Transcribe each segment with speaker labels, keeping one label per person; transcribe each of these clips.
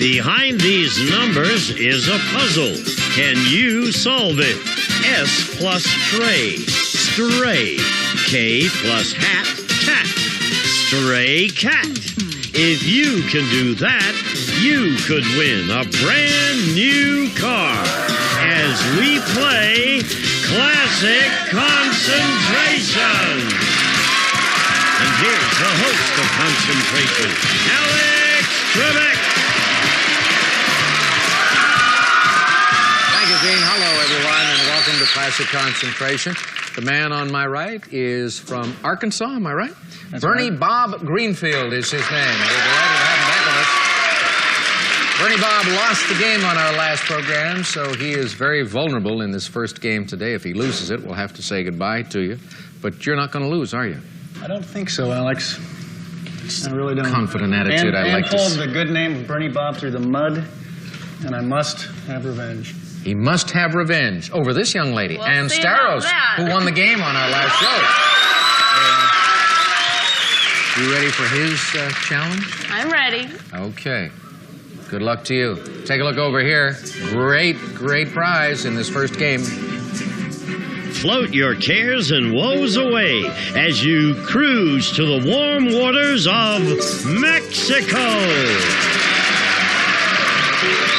Speaker 1: Behind these numbers is a puzzle. Can you solve it? S plus stray, stray. K plus hat, cat. Stray cat. If you can do that, you could win a brand new car as we play Classic Concentration. And here's the host of Concentration, Alex Trebek.
Speaker 2: Thank you, Gene. Hello, everyone, and welcome to Classic Concentration. The man on my right is from Arkansas, am I right? That's Bernie right. Bob Greenfield is his name. We're delighted to have him back with us. Bernie Bob lost the game on our last program, so he is very vulnerable in this first game today. If he loses it, we'll have to say goodbye to you. But you're not going to lose, are you?
Speaker 3: I don't think so, Alex. I really don't.
Speaker 2: Confident attitude, I like to see.
Speaker 3: pulled the good name of Bernie Bob through the mud, and I must have revenge.
Speaker 2: He must have revenge over this young lady, Ann Staros, who won the game on our last show. You ready for his challenge?
Speaker 4: I'm ready.
Speaker 2: Okay. Good luck to you. Take a look over here. Great, great prize in this first game.
Speaker 1: Float your cares and woes away as you cruise to the warm waters of Mexico.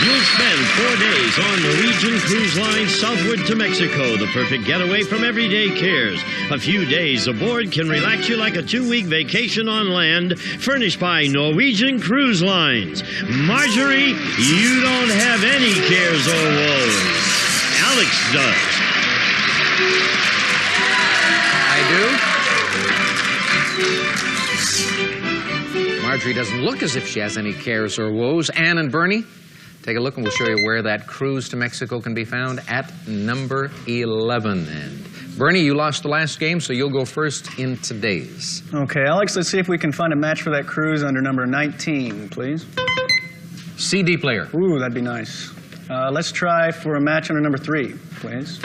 Speaker 1: You'll spend 4 days on Norwegian Cruise Line southward to Mexico, the perfect getaway from everyday cares. A few days aboard can relax you like a 2-week vacation on land, furnished by Norwegian Cruise Lines. Marjorie, you don't have any cares or woes. Alex does.
Speaker 2: I do. Marjorie doesn't look as if she has any cares or woes. Ann and Bernie, take a look and we'll show you where that cruise to Mexico can be found at number 11. And Bernie, you lost the last game, so you'll go first in today's.
Speaker 3: Okay, Alex, let's see if we can find a match for that cruise under number 19, please.
Speaker 2: CD player.
Speaker 3: Ooh, that'd be nice. Let's try for a match under number 3, please.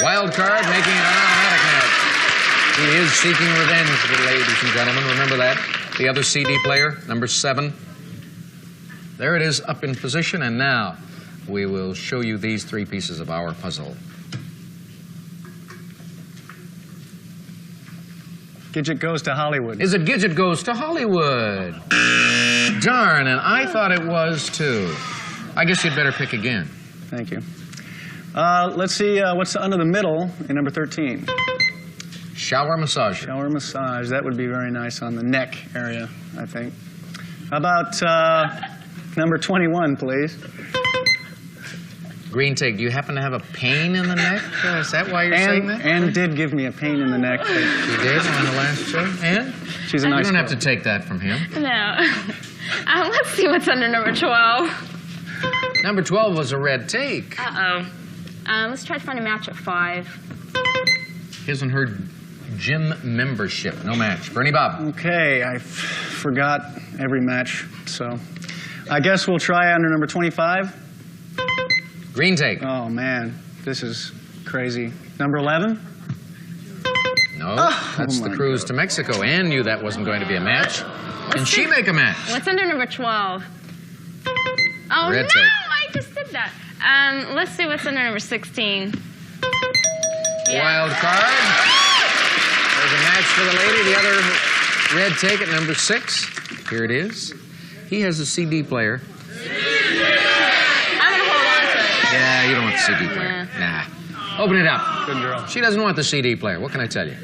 Speaker 2: Wild card, making an automatic match. He is seeking revenge, ladies and gentlemen. Remember that. The other CD player, number 7. There it is, up in position, and now we will show you these 3 pieces of our puzzle.
Speaker 3: Gidget goes to Hollywood.
Speaker 2: Is it Gidget goes to Hollywood? Darn, and I thought it was too. I guess you'd better pick again.
Speaker 3: Thank you. Let's see what's under the middle in number 13.
Speaker 2: Shower massage.
Speaker 3: Shower massage. That would be very nice on the neck area, I think. How about number 21, please?
Speaker 2: Green take, do you happen to have a pain in the neck? Is that why you're saying that?
Speaker 3: Ann did give me a pain in the neck.
Speaker 2: She did on the last show? Ann?
Speaker 3: She's a nice
Speaker 2: You don't
Speaker 3: girl.
Speaker 2: have to take that from him.
Speaker 4: No. Let's see what's under number 12.
Speaker 2: Number 12 was a red take.
Speaker 4: Uh-oh. Let's try to find a match at 5.
Speaker 2: His and her gym membership. No match. Bernie Bob.
Speaker 3: Okay, I forgot every match, so I guess we'll try under number 25.
Speaker 2: Green take.
Speaker 3: Oh, man, this is crazy. Number 11?
Speaker 2: No, that's the cruise to Mexico. Ann knew that wasn't going to be a match. Can she make a match?
Speaker 4: What's under number 12? Oh,
Speaker 2: Red
Speaker 4: no,
Speaker 2: tape.
Speaker 4: I just did that. Let's see what's under number 16.
Speaker 2: Wild card. There's a match for the lady. The other red take at number 6. Here it is. He has a CD player.
Speaker 4: I'm going to hold on to it.
Speaker 2: Yeah, you don't want the CD player. Nah. Open it up.
Speaker 3: Good girl.
Speaker 2: She doesn't want the CD player. What can I tell you?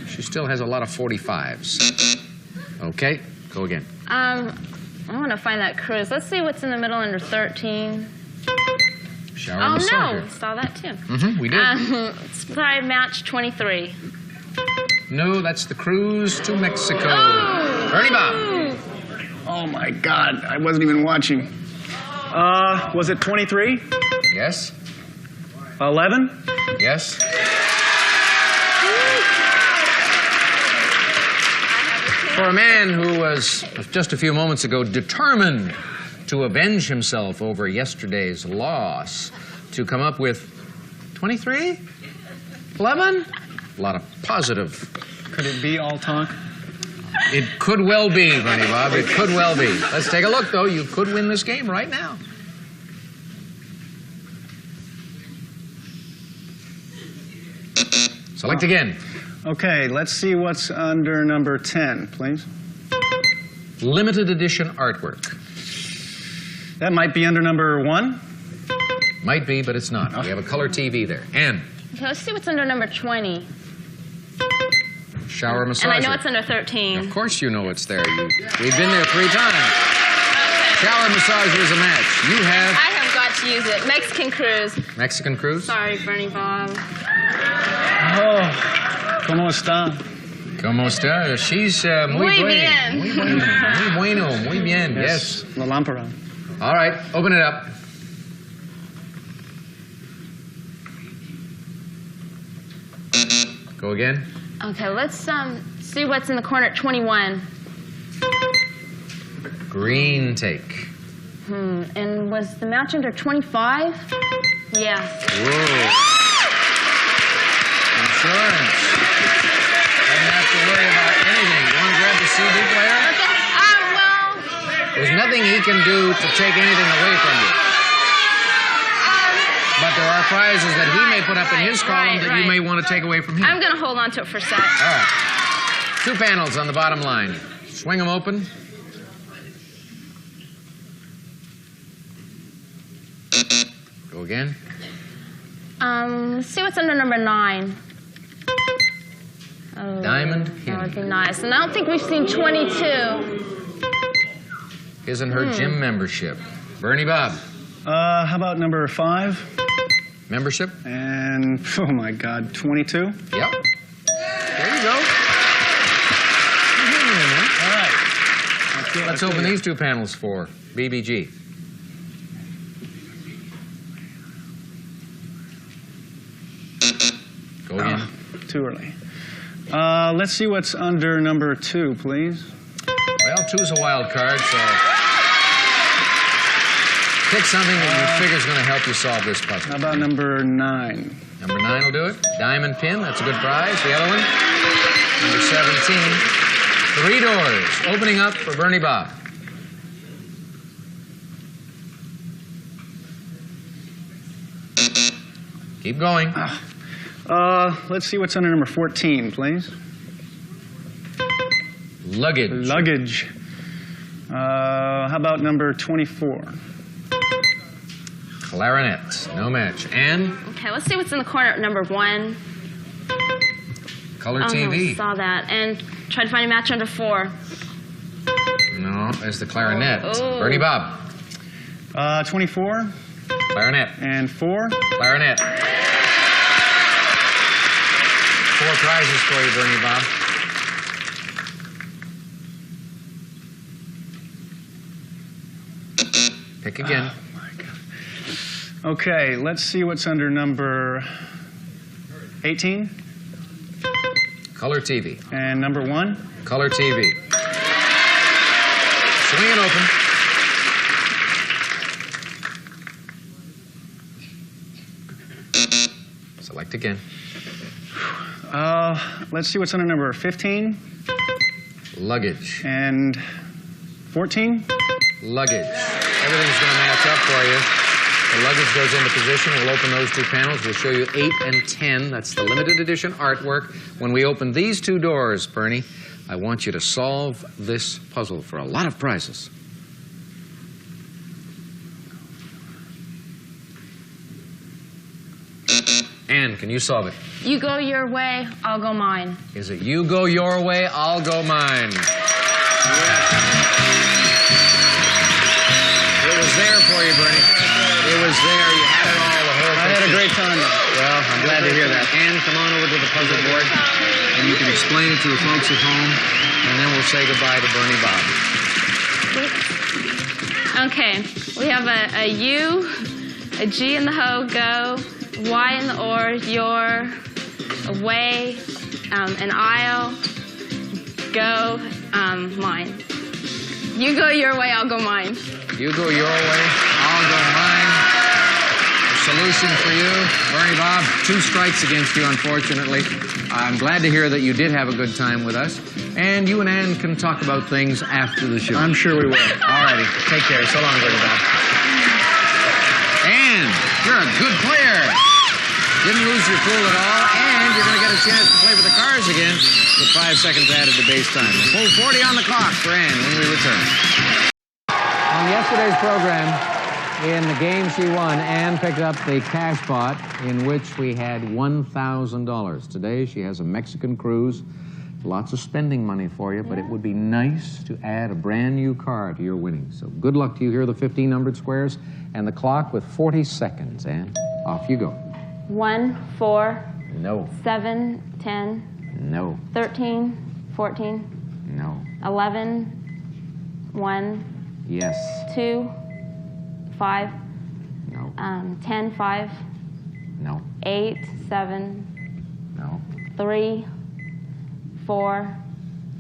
Speaker 2: She still has a lot of 45s. Okay, go again.
Speaker 4: I want to find that cruise. Let's see what's in the middle under 13.
Speaker 2: Shower
Speaker 4: Oh,
Speaker 2: massager.
Speaker 4: no. Saw that, too.
Speaker 2: We did.
Speaker 4: Let's try match 23.
Speaker 2: No, that's the cruise to Mexico.
Speaker 4: Oh.
Speaker 2: Bernie Bob.
Speaker 3: Oh, my God. I wasn't even watching. Was it 23?
Speaker 2: Yes.
Speaker 3: 11?
Speaker 2: Yes. For a man who was, just a few moments ago, determined to avenge himself over yesterday's loss, to come up with 23? 11? A lot of positive.
Speaker 3: Could it be all talk?
Speaker 2: It could well be, Bernie Bob. It could well be. Let's take a look, though. You could win this game right now. Select again.
Speaker 3: Okay, let's see what's under number 10, please.
Speaker 2: Limited edition artwork.
Speaker 3: That might be under number 1.
Speaker 2: Might be, but it's not. We have a color TV there. Ann.
Speaker 4: Okay, let's see what's under number 20.
Speaker 2: Shower massager.
Speaker 4: And I know it's under 13.
Speaker 2: Of course you know it's there. We've been there 3 times.
Speaker 4: Okay.
Speaker 2: Shower massager is a match. You have...
Speaker 4: I have got to use it. Mexican cruise.
Speaker 2: Mexican cruise?
Speaker 4: Sorry, Bernie Bob.
Speaker 3: Oh, ¿cómo está?
Speaker 2: ¿Cómo está? She's muy
Speaker 4: bien.
Speaker 2: Muy bueno. Muy bueno. Muy bien. Yes.
Speaker 3: La lámpara.
Speaker 2: All right. Open it up. Go again.
Speaker 4: Okay, let's see what's in the corner at 21.
Speaker 2: Green take.
Speaker 4: And was the match under 25? Yeah.
Speaker 2: Whoa. Insurance. Doesn't have to worry about anything. You want to grab the CD player?
Speaker 4: Okay. Well.
Speaker 2: There's nothing he can do to take anything away from you. But there are prizes that he may put up in his column that you may want to take away from him.
Speaker 4: I'm going to hold on to it for a sec.
Speaker 2: All right. 2 panels on the bottom line. Swing them open. Go again.
Speaker 4: Let's see what's under number 9. Oh,
Speaker 2: Diamond pin.
Speaker 4: that would be nice. And I don't think we've seen 22.
Speaker 2: Isn't her gym membership. Bernie Bob.
Speaker 3: How about number 5?
Speaker 2: Membership?
Speaker 3: And, oh my God, 22?
Speaker 2: Yep. There you go.
Speaker 3: All right.
Speaker 2: Let's open these 2 panels for BBG. Go again.
Speaker 3: Too early. Let's see what's under number 2, please.
Speaker 2: Well, 2's a wild card, so pick something that you figure is going to help you solve this puzzle.
Speaker 3: How about number 9?
Speaker 2: Number 9 will do it. Diamond pin, that's a good prize. The other one, number 17. 3 doors opening up for Bernie Bob. Keep going.
Speaker 3: Let's see what's under number 14, please.
Speaker 2: Luggage.
Speaker 3: Luggage. How about number 24?
Speaker 2: Clarinet. No match. And
Speaker 4: Okay, let's see what's in the corner at number 1.
Speaker 2: color
Speaker 4: Oh, no,
Speaker 2: TV.
Speaker 4: saw that. And try to find a match under 4.
Speaker 2: No, there's the clarinet.
Speaker 4: Oh.
Speaker 2: Bernie Bob.
Speaker 3: 24
Speaker 2: Clarinet.
Speaker 3: and 4.
Speaker 2: Clarinet. 4 prizes for you, Bernie Bob. Pick again.
Speaker 3: Oh, my God. Okay, let's see what's under number 18
Speaker 2: Color TV.
Speaker 3: and number 1.
Speaker 2: Color TV. Swing it open. Select again.
Speaker 3: Let's see what's under number 15
Speaker 2: Luggage.
Speaker 3: and 14.
Speaker 2: Luggage. Everything's going to match up for you. The luggage goes into position. We'll open those 2 panels. We'll show you 8 and 10. That's the limited edition artwork. When we open these 2 doors, Bernie, I want you to solve this puzzle for a lot of prizes. Ann, can you solve it?
Speaker 4: You go your way, I'll go mine.
Speaker 2: Is it you go your way, I'll go mine? It was there for you, Bernie. It was there. You had it all, the whole thing.
Speaker 3: I had a great time.
Speaker 2: Well, I'm glad to hear that. Ann, come on over to the puzzle board, and you can explain it to the folks at home, and then we'll say goodbye to Bernie Bob.
Speaker 4: Okay, we have a U, a G in the ho, go, Y in the or, your, away, an aisle, go, mine. You go your way, I'll go mine.
Speaker 2: You go your way, I'll go mine. solution for you. Bernie Bob, 2 strikes against you, unfortunately. I'm glad to hear that you did have a good time with us. And you and Ann can talk about things after the show.
Speaker 3: I'm sure we will.
Speaker 2: All righty. Take care. So long, Bernie Bob. Ann, you're a good player. Didn't lose your cool at all, and you're going to get a chance to play with the Cars again with 5 seconds added to base time. Full 40 on the clock for Ann when we return. On yesterday's program, in the game she won, Ann picked up the cash pot in which we had $1,000. Today she has a Mexican cruise. Lots of spending money for you, but it would be nice to add a brand new car to your winnings. So good luck to you. Here are the 15 numbered squares and the clock with 40 seconds. Ann, off you go.
Speaker 4: 1, 4.
Speaker 3: No.
Speaker 4: 7, 10.
Speaker 3: No.
Speaker 4: 13, 14.
Speaker 3: No.
Speaker 4: 11, 1.
Speaker 3: Yes.
Speaker 4: 2, 5.
Speaker 3: No.
Speaker 4: 10, 5.
Speaker 3: No.
Speaker 4: 8, 7.
Speaker 3: No.
Speaker 4: 3, 4.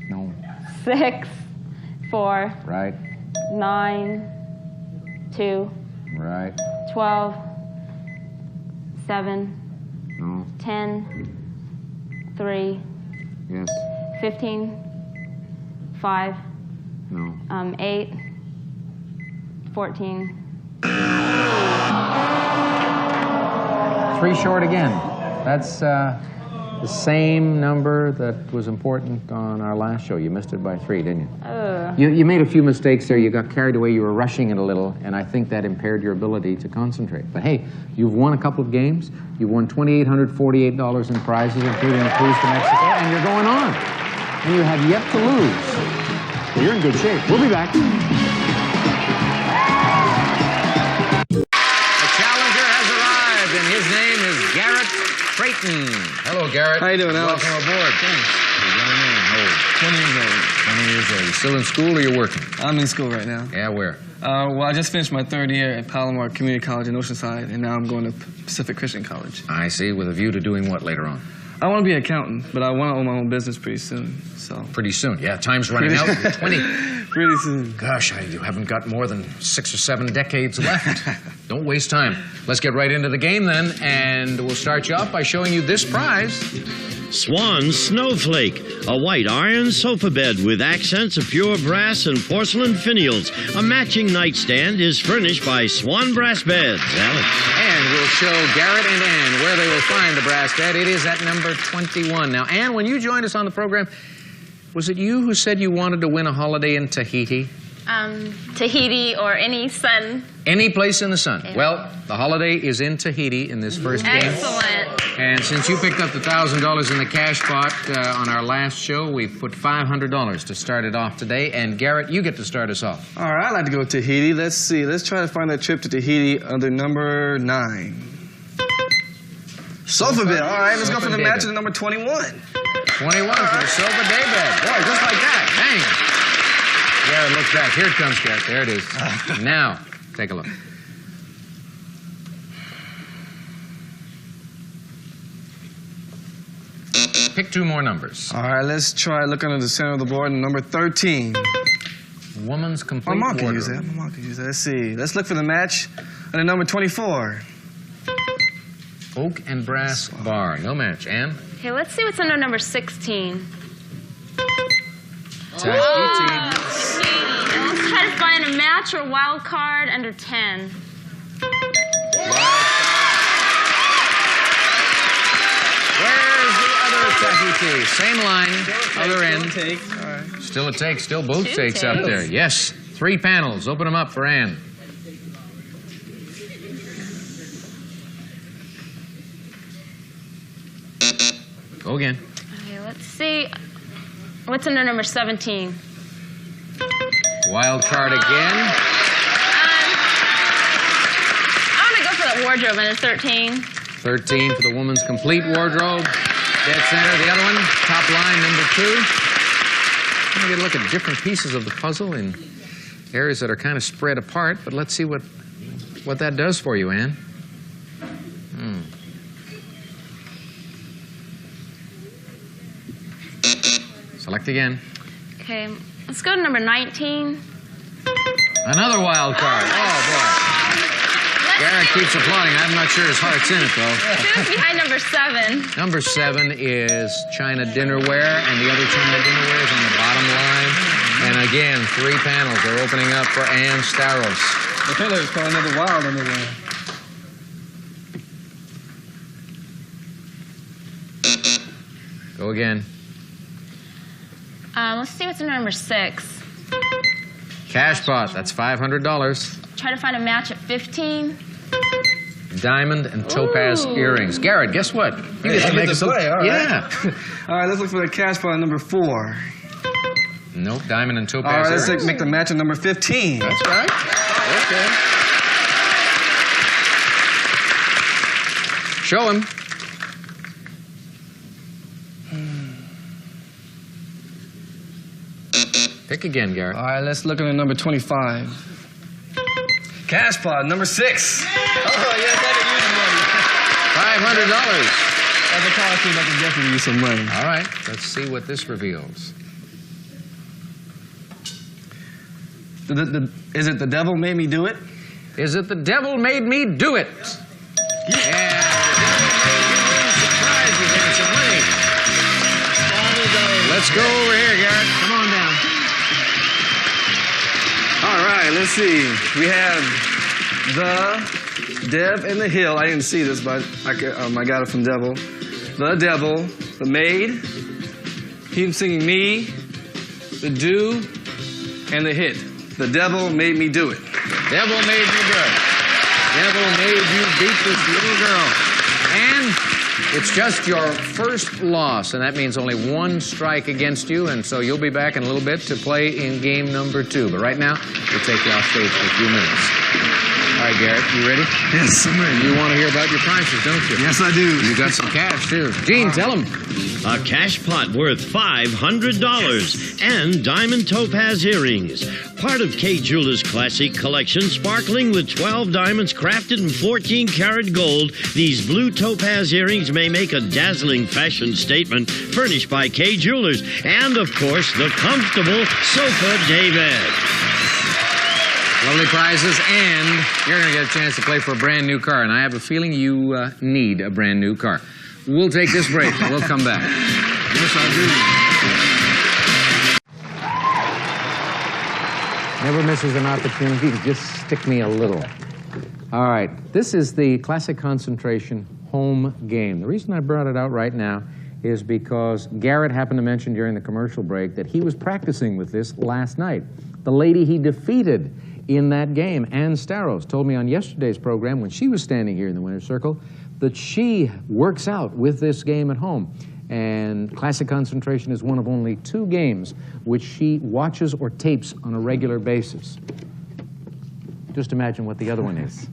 Speaker 3: No.
Speaker 4: 6, 4.
Speaker 3: Right.
Speaker 4: 9, 2.
Speaker 3: Right.
Speaker 4: 12, 7.
Speaker 3: No.
Speaker 4: 10, 3.
Speaker 3: Yes.
Speaker 4: 15, 5.
Speaker 3: No.
Speaker 4: 8, 14.
Speaker 3: 3 short again. That's the same number that was important on our last show. You missed it by 3, didn't you? You made a few mistakes there. You got carried away. You were rushing it a little, and I think that impaired your ability to concentrate. But hey, you've won a couple of games. You've won $2,848 in prizes, including a cruise to Mexico, and you're going on. And you have yet to lose. So you're in good shape. We'll be back.
Speaker 2: And his name is Garrett Creighton. Hello, Garrett.
Speaker 3: How you doing, Alex?
Speaker 2: Welcome aboard.
Speaker 3: Thanks.
Speaker 2: Your young man, how old?
Speaker 3: 20 years old.
Speaker 2: 20 years old. You still in school or you working?
Speaker 3: I'm in school right now.
Speaker 2: Yeah, where?
Speaker 3: Well, I just finished my 3rd year at Palomar Community College in Oceanside, and now I'm going to Pacific Christian College.
Speaker 2: I see. With a view to doing what later on?
Speaker 3: I want to be an accountant, but I want to own my own business pretty soon, so...
Speaker 2: Pretty soon. Yeah, time's running out. 20.
Speaker 3: Pretty soon.
Speaker 2: Gosh, you haven't got more than 6 or 7 decades left. Don't waste time. Let's get right into the game then, and we'll start you off by showing you this prize.
Speaker 1: Swan Snowflake, a white iron sofa bed with accents of pure brass and porcelain finials. A matching nightstand is furnished by Swan Brass Beds. Alex.
Speaker 2: And we'll show Garrett and Ann where they will find the brass bed. It is at number 21. Now, Ann, when you joined us on the program, was it you who said you wanted to win a holiday in Tahiti?
Speaker 4: Tahiti or any sun.
Speaker 2: Any place in the sun.
Speaker 4: Yeah.
Speaker 2: Well, the holiday is in Tahiti in this first game.
Speaker 4: Excellent.
Speaker 2: And since you picked up the $1,000 in the cash pot on our last show, we've put $500 to start it off today. And Garrett, you get to start us off.
Speaker 3: All right, I'd like to go to Tahiti. Let's see. Let's try to find that trip to Tahiti under number 9. Sofa bed. All right, let's go for the match at number 21.
Speaker 2: 21 for the sofa day bed. Boy, just like that. Bang. Garrett, look back. Here it comes, Garrett. There it is. Now, take a look. Pick 2 more numbers.
Speaker 3: All right, let's try look under the center of the board, number 13.
Speaker 2: Woman's complete
Speaker 3: My mom
Speaker 2: wardrobe.
Speaker 3: can use that. My mom can use that. Let's see. Let's look for the match under number 24.
Speaker 2: Oak and brass bar. No match. Ann?
Speaker 4: Okay, let's see what's under number 16.
Speaker 2: Tahiti.
Speaker 4: And let's try to find a match or wild card under 10.
Speaker 2: Where's the other Tahiti? Same line, other end.
Speaker 3: Take. All right.
Speaker 2: Still a take, still both
Speaker 4: 2
Speaker 2: takes up
Speaker 4: takes.
Speaker 2: there. Yes, 3 panels. Open them up for Ann. Go again.
Speaker 4: Okay, let's see. What's under number 17?
Speaker 2: Wild card again.
Speaker 4: I want to go for the wardrobe under 13.
Speaker 2: 13 for the woman's complete wardrobe. Dead center. The other one, top line, number 2. I'm going to get a look at different pieces of the puzzle in areas that are kind of spread apart, but let's see what that does for you, Ann. Select again.
Speaker 4: Okay, let's go to number 19.
Speaker 2: Another wild card. Oh, boy. Garrett keeps applauding. I'm not sure his heart's in it, though.
Speaker 4: Who's behind number 7?
Speaker 2: Number 7 is China Dinnerware, and the other China Dinnerware is on the bottom line. And again, 3 panels are opening up for Ann Staros.
Speaker 5: I think there's probably another wild under there.
Speaker 2: Go again.
Speaker 4: Let's see what's in number 6.
Speaker 2: Cash pot, that's $500.
Speaker 4: Try to find a match at 15.
Speaker 2: Diamond and topaz
Speaker 4: Ooh.
Speaker 2: earrings. Garrett, guess what? You get to make some.
Speaker 5: Play, all right.
Speaker 2: Yeah.
Speaker 5: All right, let's look for the cash pot number 4.
Speaker 2: Nope, diamond and topaz
Speaker 5: All right,
Speaker 2: earrings.
Speaker 5: let's make the match at number 15.
Speaker 2: That's right. Okay. Show him. Pick again, Garrett.
Speaker 5: All right, let's look at number 25. Cash pot number 6. Oh, yes, I can use the money.
Speaker 2: $500.
Speaker 5: As a college team, I can definitely use some money.
Speaker 2: All right, let's see what this reveals.
Speaker 5: Is it the devil made me do it?
Speaker 2: Is it the devil made me do it? Yeah. Surprise, you're getting some money. Let's go over here, Garrett. Come on down.
Speaker 5: All right, let's see. We have the Dev and the Hill. I didn't see this, but I got it from Devil. The Devil, the Maid, Keep Singing Me, the Do, and the Hit. The Devil made me do it.
Speaker 2: Devil made you do it. Devil made you beat this little girl. And it's just your first loss, and that means only 1 strike against you, and so you'll be back in a little bit to play in game number 2. But right now, we'll take you off stage for a few minutes. All right, Garrett, you ready?
Speaker 5: Yes, I'm ready.
Speaker 2: You want to hear about your prizes, don't you?
Speaker 5: Yes, I do.
Speaker 2: You got some cash, too. Gene, tell him.
Speaker 1: A cash pot worth $500 and diamond topaz earrings. Part of Kay Jewelers' classic collection, sparkling with 12 diamonds crafted in 14-karat gold. These blue topaz earrings may make a dazzling fashion statement, furnished by Kay Jewelers. And, of course, the comfortable sofa daybed.
Speaker 2: Lovely prizes, and you're going to get a chance to play for a brand new car, and I have a feeling you need a brand new car. We'll take this break, and we'll come back.
Speaker 5: Yes, I do.
Speaker 3: Never misses an opportunity to just stick me a little. All right, this is the Classic Concentration home game. The reason I brought it out right now is because Garrett happened to mention during the commercial break that he was practicing with this last night. The lady he defeated in that game, Ann Staros, told me on yesterday's program when she was standing here in the winner's circle that she works out with this game at home. And Classic Concentration is one of only 2 games which she watches or tapes on a regular basis. Just imagine what the other one is.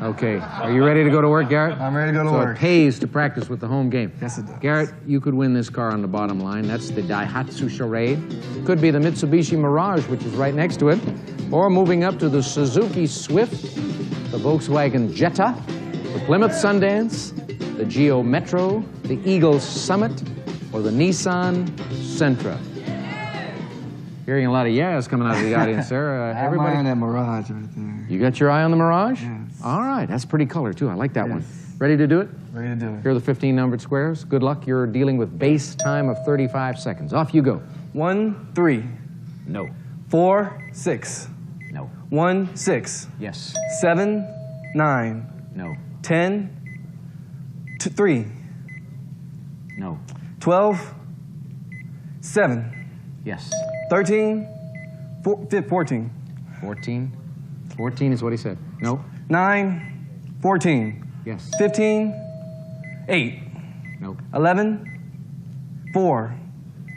Speaker 3: Okay, are you ready to go to work, Garrett?
Speaker 5: I'm ready to go to
Speaker 3: so
Speaker 5: work.
Speaker 3: It pays to practice with the home game.
Speaker 5: Yes, it does.
Speaker 3: Garrett, you could win this car on the bottom line. That's the Daihatsu Charade. Could be the Mitsubishi Mirage, which is right next to it. Or moving up to the Suzuki Swift, the Volkswagen Jetta, the Plymouth Sundance, the Geo Metro, the Eagle Summit, or the Nissan Sentra. Hearing a lot of yes coming out of the audience there.
Speaker 5: Everybody on that Mirage right there.
Speaker 3: You got your eye on the Mirage?
Speaker 5: Yes.
Speaker 3: All right, that's pretty color too. I like that one. Ready to do it?
Speaker 5: Ready to do it.
Speaker 3: Here are the 15 numbered squares. Good luck. You're dealing with base time of 35 seconds. Off you go.
Speaker 5: 1, 3.
Speaker 3: No.
Speaker 5: 4, 6.
Speaker 3: No.
Speaker 5: 1, 6.
Speaker 3: Yes.
Speaker 5: 7, 9.
Speaker 3: No.
Speaker 5: 10, 3.
Speaker 3: No.
Speaker 5: 12, 7.
Speaker 3: Yes.
Speaker 5: 13, 14.
Speaker 3: 14. 14 is what he said. No.
Speaker 5: 9, 14.
Speaker 3: Yes.
Speaker 5: 15, 8.
Speaker 3: No.
Speaker 5: 11, 4.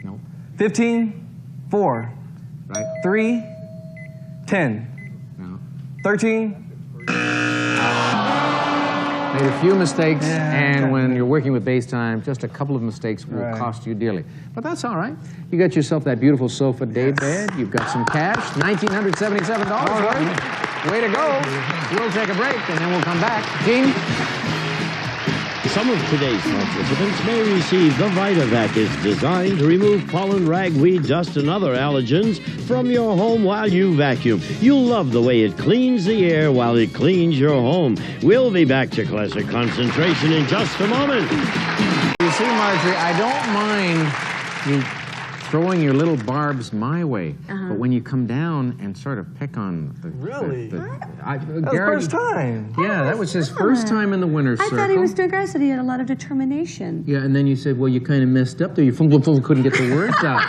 Speaker 3: No.
Speaker 5: 15, 4.
Speaker 3: Right.
Speaker 5: 3, 10.
Speaker 3: No.
Speaker 5: 13.
Speaker 3: Made a few mistakes,
Speaker 5: Yeah,
Speaker 3: and when you're working with base time, just a couple of mistakes will cost you dearly. But that's all right. You got yourself that beautiful sofa daybed. You've got some cash, $1,977 worth. Way to go. We'll take a break, and then we'll come back. Gene?
Speaker 1: Some of today's participants may receive the VitaVac. It's designed to remove pollen, ragweed, dust, and other allergens from your home while you vacuum. You'll love the way it cleans the air while it cleans your home. We'll be back to Classic Concentration in just a moment.
Speaker 3: You see, Marjorie, I don't mind you throwing your little barbs my way, but when you come down and sort of pick on the...
Speaker 5: Really?
Speaker 3: That was
Speaker 5: first time.
Speaker 3: Yeah, that was his first time in the winner's circle.
Speaker 6: I thought he was doing great. I said he had a lot of determination.
Speaker 3: Yeah, and then you said, well, you kind of messed up there. You couldn't get the words out.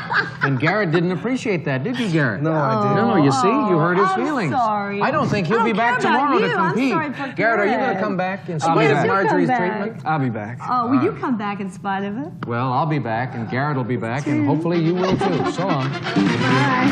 Speaker 3: And Garrett didn't appreciate that, did you, Garrett?
Speaker 5: No, I didn't.
Speaker 3: No, you see, you hurt his
Speaker 6: I'm
Speaker 3: feelings.
Speaker 6: sorry.
Speaker 3: I don't think he'll be back tomorrow to compete.
Speaker 6: I'm sorry for
Speaker 3: Garrett, are you going to
Speaker 6: Garrett.
Speaker 3: come back in
Speaker 6: Yes,
Speaker 3: spite of
Speaker 6: he'll come
Speaker 3: Marjorie's
Speaker 6: back.
Speaker 3: treatment?
Speaker 5: I'll be back.
Speaker 6: Oh, will you come back in spite of it?
Speaker 3: Well, I'll be back, and Garrett will be back, and hopefully you will too. So long.
Speaker 6: Bye.